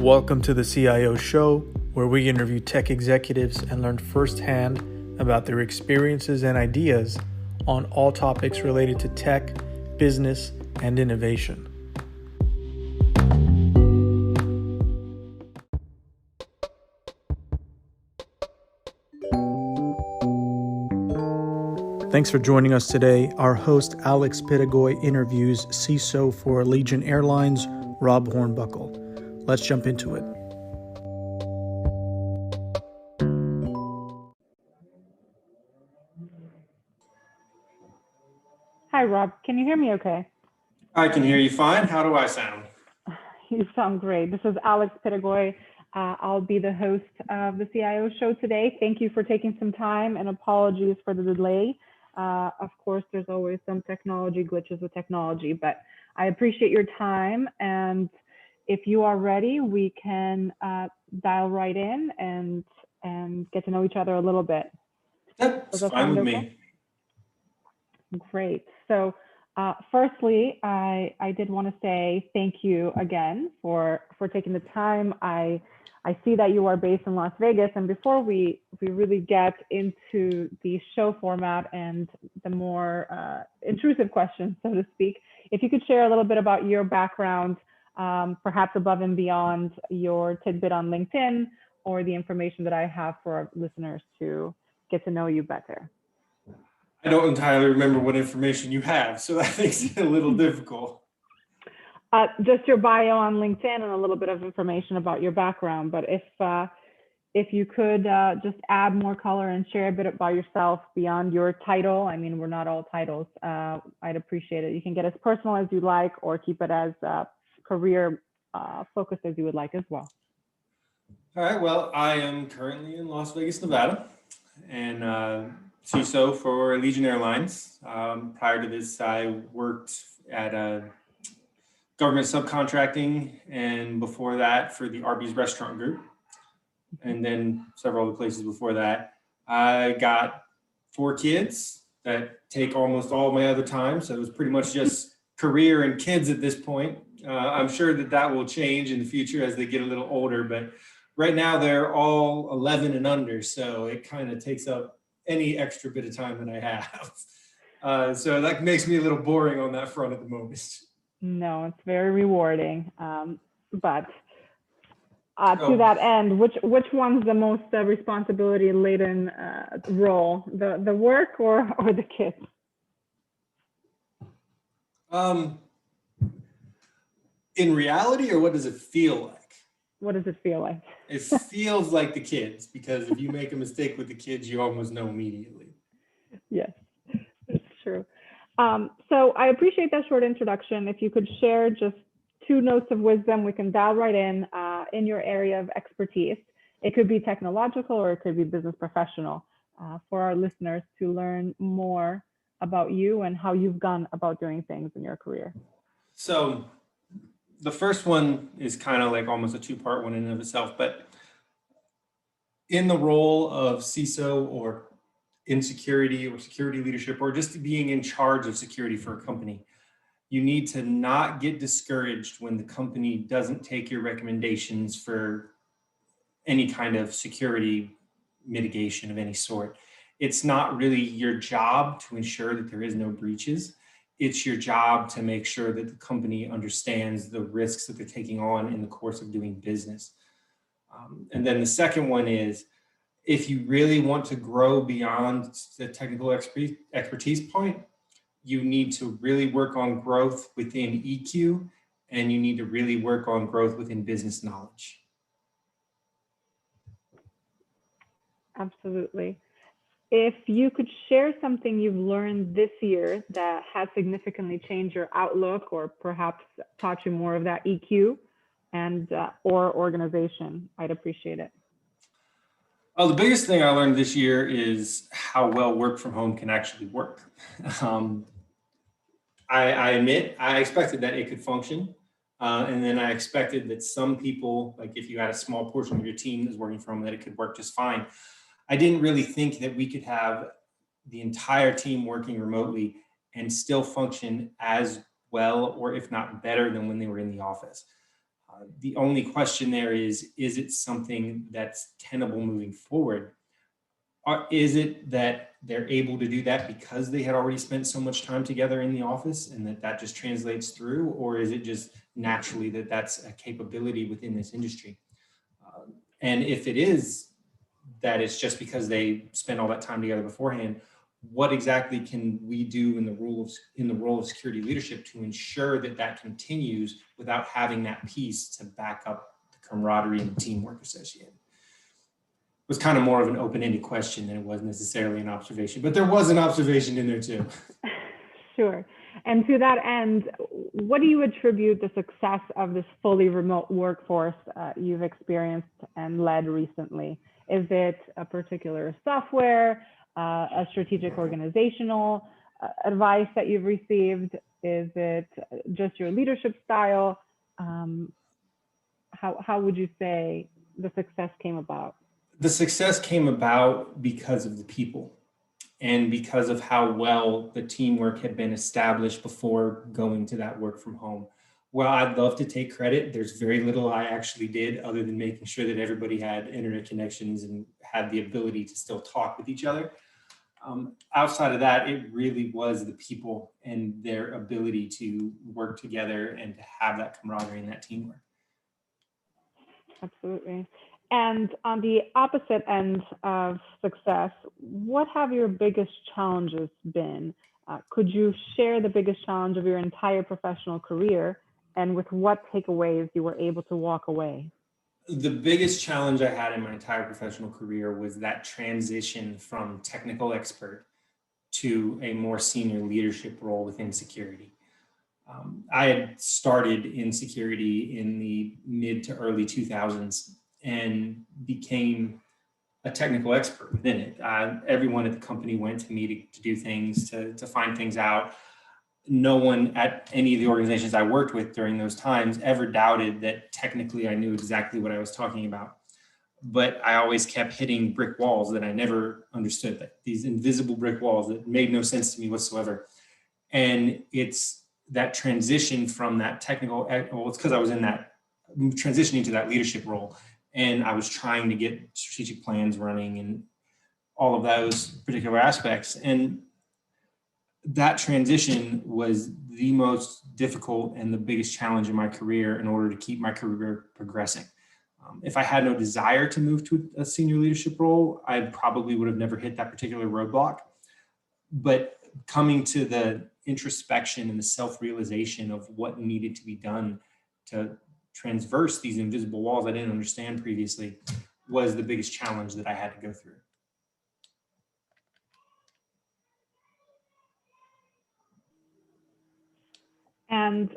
Welcome to the CIO Show, where we interview tech executives and learn firsthand about their experiences and ideas on all topics related to tech, business, and innovation. Thanks for joining us today. Our host, Alex Pitigoi, interviews CISO for Allegiant Airlines, Rob Hornbuckle. Let's jump into it. Hi, Rob. Can you hear me okay? I can hear you fine. How do I sound? You sound great. This is Alex Pitigoi. I'll be the host of the CIO show today. Thank you for taking some time and apologies for the delay. Of course, there's always some technology glitches with technology, but I appreciate your time. And if you are ready, we can dial right in and get to know each other a little bit. That's fine with me. Great. So firstly, I did want to say thank you again for taking the time. I see that you are based in Las Vegas, and before we really get into the show format and the more intrusive questions, so to speak, if you could share a little bit about your background, perhaps above and beyond your tidbit on LinkedIn or the information that I have for our listeners to get to know you better. I don't entirely remember what information you have, so that makes it a little difficult. Just your bio on LinkedIn and a little bit of information about your background. But if you could just add more color and share a bit about yourself beyond your title. I mean, we're not all titles. I'd appreciate it. You can get as personal as you like or keep it as career focused as you would like as well. All right. Well, I am currently in Las Vegas, Nevada, and CISO for Allegiant Airlines. Prior to this, I worked at government subcontracting, and before that for the Arby's restaurant group, and then several other places before that. I got 4 kids that take almost all my other time, so it was pretty much just career and kids at this point. I'm sure that will change in the future as they get a little older, but right now they're all 11 and under, so it kind of takes up any extra bit of time that I have. So that makes me a little boring on that front at the moment. No, it's very rewarding. But to that end, which one's the most responsibility laden role, the work or the kids? In reality, or what does it feel like? What does it feel like? It feels like the kids, because if you make a mistake with the kids, you almost know immediately. Yes, it's true. So I appreciate that short introduction. If you could share just 2 notes of wisdom, we can dial right in your area of expertise. It could be technological or it could be business professional for our listeners to learn more about you and how you've gone about doing things in your career. So the first one is kind of like almost a 2-part one in and of itself, but in the role of CISO or in security or security leadership, or just being in charge of security for a company, you need to not get discouraged when the company doesn't take your recommendations for any kind of security mitigation of any sort. It's not really your job to ensure that there is no breaches. It's your job to make sure that the company understands the risks that they're taking on in the course of doing business. And then the second one is, if you really want to grow beyond the technical expertise point, you need to really work on growth within EQ, and you need to really work on growth within business knowledge. Absolutely. If you could share something you've learned this year that has significantly changed your outlook or perhaps taught you more of that EQ and or organization, I'd appreciate it. Well, the biggest thing I learned this year is how well work from home can actually work. I admit I expected that it could function. And then I expected that some people, like if you had a small portion of your team that's working from home, that it could work just fine. I didn't really think that we could have the entire team working remotely and still function as well, or if not better than when they were in the office. The only question there is it something that's tenable moving forward? Or is it that they're able to do that because they had already spent so much time together in the office and that just translates through? Or is it just naturally that that's a capability within this industry? And if it is that it's just because they spent all that time together beforehand, what exactly can we do in the role of security leadership to ensure that continues without having that piece to back up the camaraderie and the teamwork associated? It was kind of more of an open-ended question than it was necessarily an observation, but there was an observation in there too. Sure. And to that end, what do you attribute the success of this fully remote workforce you've experienced and led recently? Is it a particular software, a strategic organizational advice that you've received? Is it just your leadership style? How would you say the success came about? The success came about because of the people and because of how well the teamwork had been established before going to that work from home. Well, I'd love to take credit. There's very little I actually did other than making sure that everybody had internet connections and had the ability to still talk with each other. Outside of that, it really was the people and their ability to work together and to have that camaraderie and that teamwork. Absolutely. And on the opposite end of success, what have your biggest challenges been? Could you share the biggest challenge of your entire professional career and with what takeaways you were able to walk away? The biggest challenge I had in my entire professional career was that transition from technical expert to a more senior leadership role within security. I had started in security in the mid to early 2000s and became a technical expert within it. Everyone at the company went to me to do things, to find things out. No one at any of the organizations I worked with during those times ever doubted that technically I knew exactly what I was talking about. But I always kept hitting brick walls that I never understood, like these invisible brick walls that made no sense to me whatsoever. And it's that transition from that technical, well, it's because I was in that, transitioning to that leadership role. And I was trying to get strategic plans running and all of those particular aspects. And that transition was the most difficult and the biggest challenge in my career in order to keep my career progressing. If I had no desire to move to a senior leadership role, I probably would have never hit that particular roadblock. But coming to the introspection and the self-realization of what needed to be done to transverse these invisible walls I didn't understand previously was the biggest challenge that I had to go through. And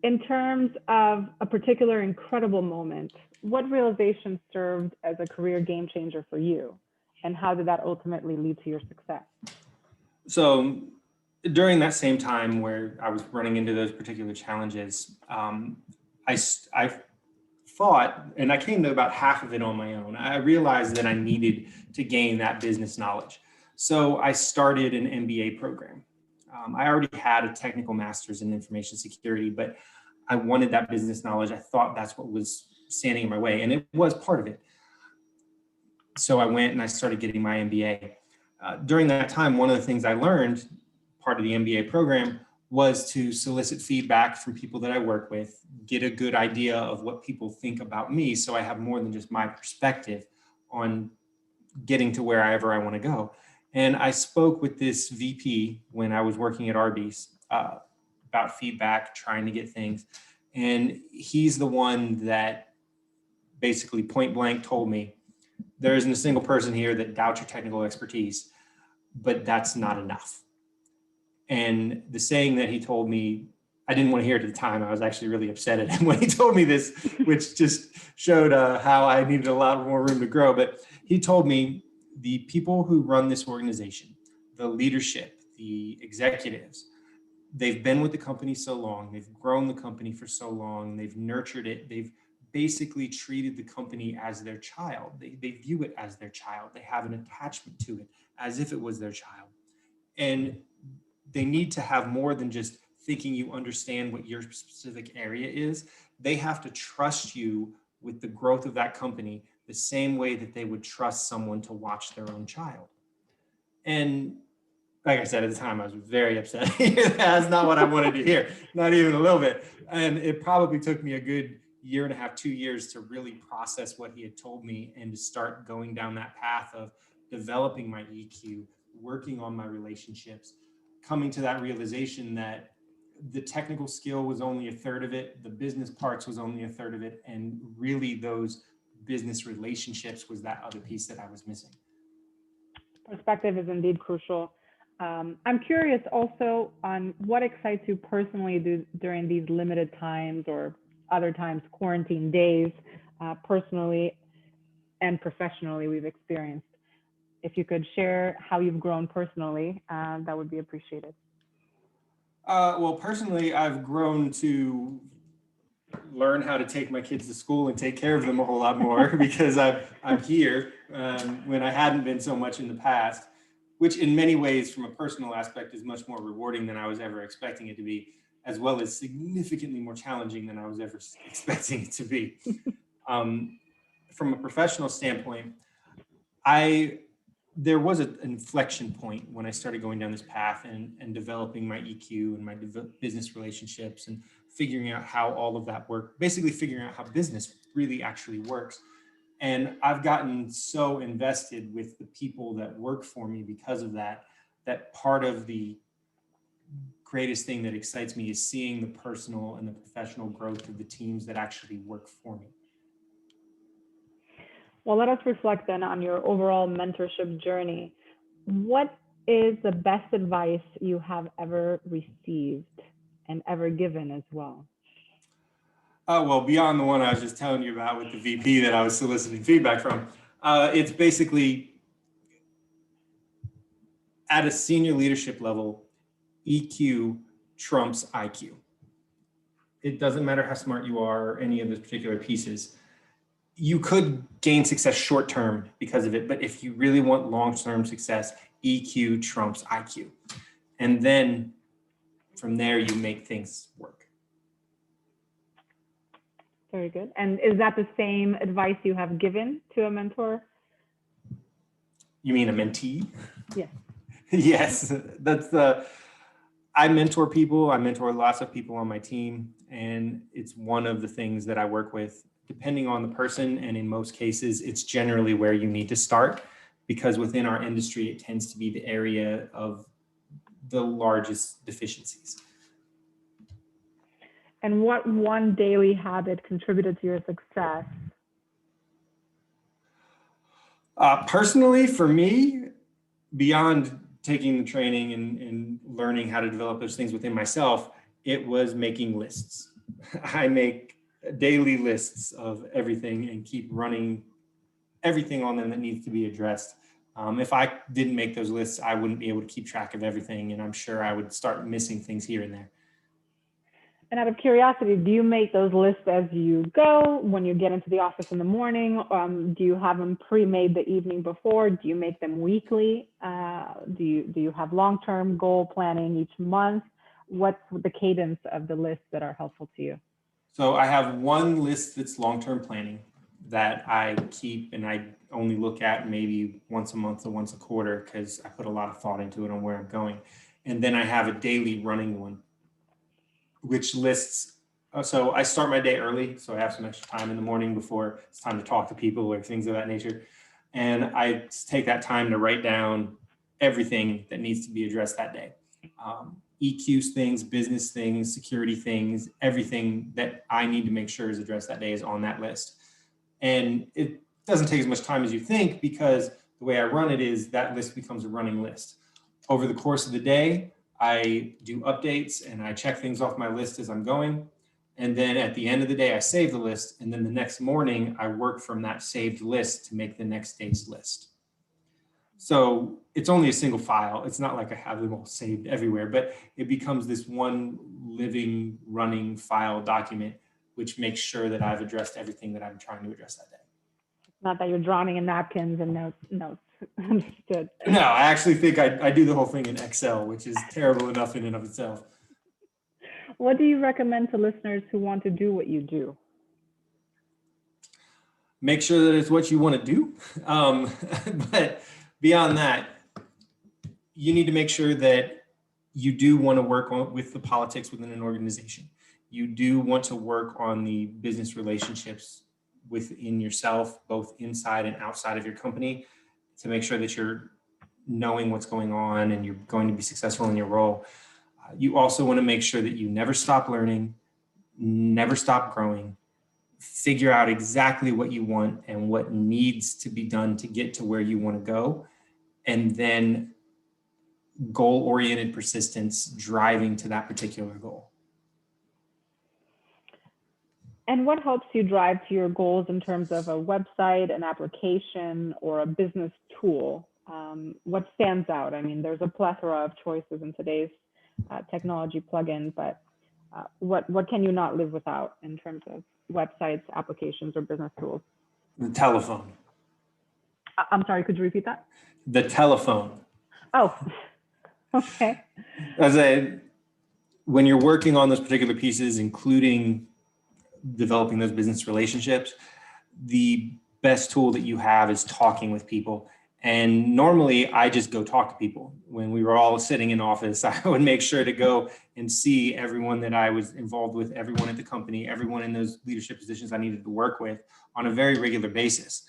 in terms of a particular incredible moment, what realization served as a career game changer for you? And how did that ultimately lead to your success? So during that same time where I was running into those particular challenges, I thought, and I came to about half of it on my own, I realized that I needed to gain that business knowledge. So I started an MBA program. I already had a technical master's in information security, but I wanted that business knowledge. I thought that's what was standing in my way, and it was part of it. So I went and I started getting my MBA. During that time, one of the things I learned, part of the MBA program, was to solicit feedback from people that I work with, get a good idea of what people think about me, so I have more than just my perspective on getting to wherever I want to go. And I spoke with this VP when I was working at Arby's about feedback, trying to get things. And he's the one that basically point blank told me, there isn't a single person here that doubts your technical expertise, but that's not enough. And the saying that he told me, I didn't want to hear it at the time. I was actually really upset at him when he told me this, which just showed how I needed a lot more room to grow. But he told me, the people who run this organization, the leadership, the executives, they've been with the company so long, they've grown the company for so long, they've nurtured it, they've basically treated the company as their child. They view it as their child. They have an attachment to it as if it was their child. And they need to have more than just thinking you understand what your specific area is. They have to trust you with the growth of that company the same way that they would trust someone to watch their own child. And like I said, at the time, I was very upset. That's not what I wanted to hear, not even a little bit. And it probably took me a good year and a half, 2 years to really process what he had told me and to start going down that path of developing my EQ, working on my relationships, coming to that realization that the technical skill was only a third of it, the business parts was only a third of it, and really those business relationships was that other piece that I was missing. Perspective is indeed crucial. I'm curious also on what excites you personally during these limited times or other times, quarantine days, personally and professionally we've experienced. If you could share how you've grown personally, that would be appreciated. Well, personally, I've grown to learn how to take my kids to school and take care of them a whole lot more because I'm here when I hadn't been so much in the past, which in many ways from a personal aspect is much more rewarding than I was ever expecting it to be, as well as significantly more challenging than I was ever expecting it to be. From a professional standpoint, there was an inflection point when I started going down this path and developing my EQ and my business relationships and figuring out how all of that worked, basically figuring out how business really actually works. And I've gotten so invested with the people that work for me because of that, that part of the greatest thing that excites me is seeing the personal and the professional growth of the teams that actually work for me. Well, let us reflect then on your overall mentorship journey. What is the best advice you have ever received and ever given as well? Well, beyond the one I was just telling you about with the VP that I was soliciting feedback from, it's basically at a senior leadership level, EQ trumps IQ. It doesn't matter how smart you are or any of those particular pieces. You could gain success short-term because of it, but if you really want long-term success, EQ trumps IQ. And then from there, you make things work. Very good. And is that the same advice you have given to a mentor? You mean a mentee? Yes. Yes, I mentor people. I mentor lots of people on my team, and it's one of the things that I work with. Depending on the person, and in most cases, it's generally where you need to start, because within our industry, it tends to be the area of the largest deficiencies. And what one daily habit contributed to your success? Personally, for me, beyond taking the training and learning how to develop those things within myself, it was making lists. I make daily lists of everything and keep running everything on them that needs to be addressed. If I didn't make those lists, I wouldn't be able to keep track of everything, and I'm sure I would start missing things here and there. And out of curiosity, do you make those lists as you go when you get into the office in the morning? Do you have them pre-made the evening before? Do you make them weekly? Do you have long-term goal planning each month? What's the cadence of the lists that are helpful to you? So I have one list that's long-term planning that I keep, and I only look at maybe once a month or once a quarter because I put a lot of thought into it on where I'm going. And then I have a daily running one, which lists, so I start my day early, so I have some extra time in the morning before it's time to talk to people or things of that nature. And I take that time to write down everything that needs to be addressed that day. EQ things, business things, security things, everything that I need to make sure is addressed that day is on that list. And it doesn't take as much time as you think, because the way I run it is that list becomes a running list. Over the course of the day, I do updates and I check things off my list as I'm going. And then at the end of the day, I save the list. And then the next morning, I work from that saved list to make the next day's list. So it's only a single file. It's not like I have them all saved everywhere, but it becomes this one living, running file document, which makes sure that I've addressed everything that I'm trying to address that day. Not that you're drowning in napkins and notes. Understood. No, I actually think I do the whole thing in Excel, which is terrible enough in and of itself. What do you recommend to listeners who want to do what you do? Make sure that it's what you want to do. But beyond that, you need to make sure that you do want to work with the politics within an organization. You do want to work on the business relationships within yourself, both inside and outside of your company, to make sure that you're knowing what's going on and you're going to be successful in your role. You also want to make sure that you never stop learning, never stop growing, figure out exactly what you want and what needs to be done to get to where you want to go, and then goal-oriented persistence driving to that particular goal. And what helps you drive to your goals in terms of a website, an application, or a business tool? What stands out? I mean, there's a plethora of choices in today's technology plugin, but what can you not live without in terms of websites, applications, or business tools? The telephone. I'm sorry, could you repeat that? The telephone. Oh, okay. When you're working on those particular pieces, including developing those business relationships, the best tool that you have is talking with people. And normally I just go talk to people. When we were all sitting in office, I would make sure to go and see everyone that I was involved with, everyone at the company, everyone in those leadership positions I needed to work with on a very regular basis.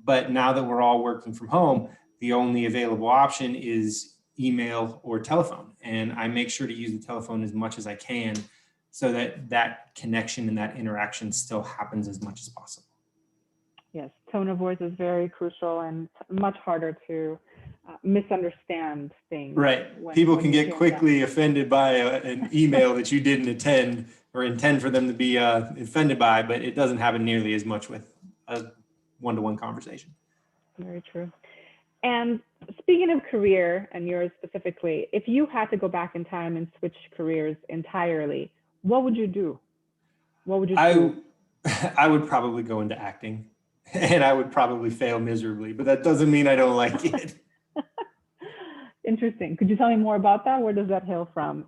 But now that we're all working from home, the only available option is email or telephone. And I make sure to use the telephone as much as I can so that that connection and that interaction still happens as much as possible. Yes, tone of voice is very crucial and much harder to misunderstand things. Right. People can get quickly offended by an email that you didn't intend for them to be offended by, but it doesn't happen nearly as much with a one-to-one conversation. Very true. And speaking of career, and yours specifically, if you had to go back in time and switch careers entirely, what would you do? What would you do? I would probably go into acting. And I would probably fail miserably, but that doesn't mean I don't like it. Interesting. Could you tell me more about that? Where does that hail from?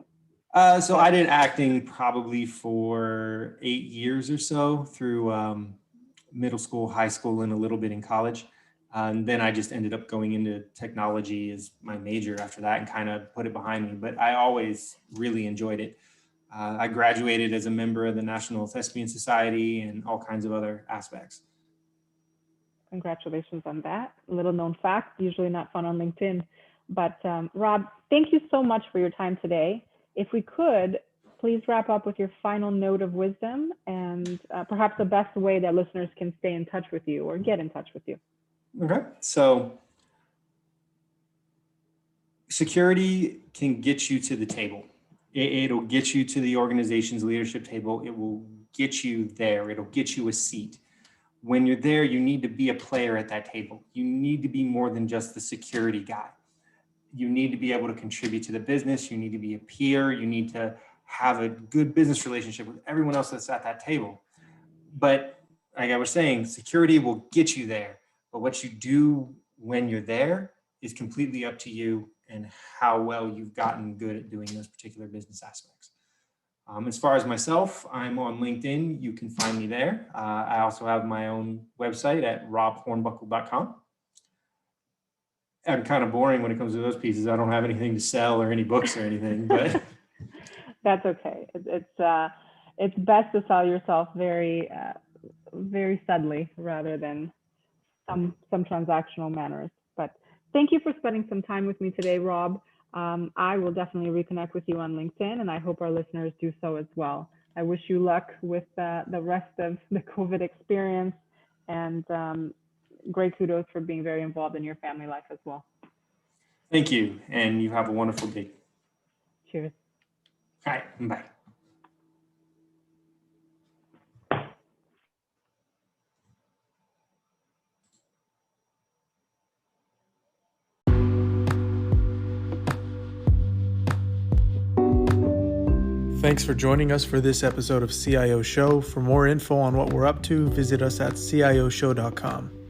So I did acting probably for 8 years or so through middle school, high school, and a little bit in college. And then I just ended up going into technology as my major after that and kind of put it behind me. But I always really enjoyed it. I graduated as a member of the National Thespian Society and all kinds of other aspects. Congratulations on that. Little known fact, usually not found on LinkedIn. But Rob, thank you so much for your time today. If we could, please wrap up with your final note of wisdom and perhaps the best way that listeners can stay in touch with you or get in touch with you. Okay. So security can get you to the table. It'll get you to the organization's leadership table. It will get you there. It'll get you a seat. When you're there, you need to be a player at that table. You need to be more than just the security guy. You need to be able to contribute to the business. You need to be a peer. You need to have a good business relationship with everyone else that's at that table. But like I was saying, security will get you there. But what you do when you're there is completely up to you and how well you've gotten good at doing those particular business aspects. As far as myself, I'm on LinkedIn. You can find me there. I also have my own website at robhornbuckle.com. I'm kind of boring when it comes to those pieces. I don't have anything to sell or any books or anything, but that's okay. It's best to sell yourself very subtly rather than some transactional manners. But thank you for spending some time with me today, Rob. I will definitely reconnect with you on LinkedIn, and I hope our listeners do so as well. I wish you luck with the rest of the COVID experience, and great kudos for being very involved in your family life as well. Thank you, and you have a wonderful day. Cheers. All right, bye. Thanks for joining us for this episode of CIO Show. For more info on what we're up to, visit us at cioshow.com.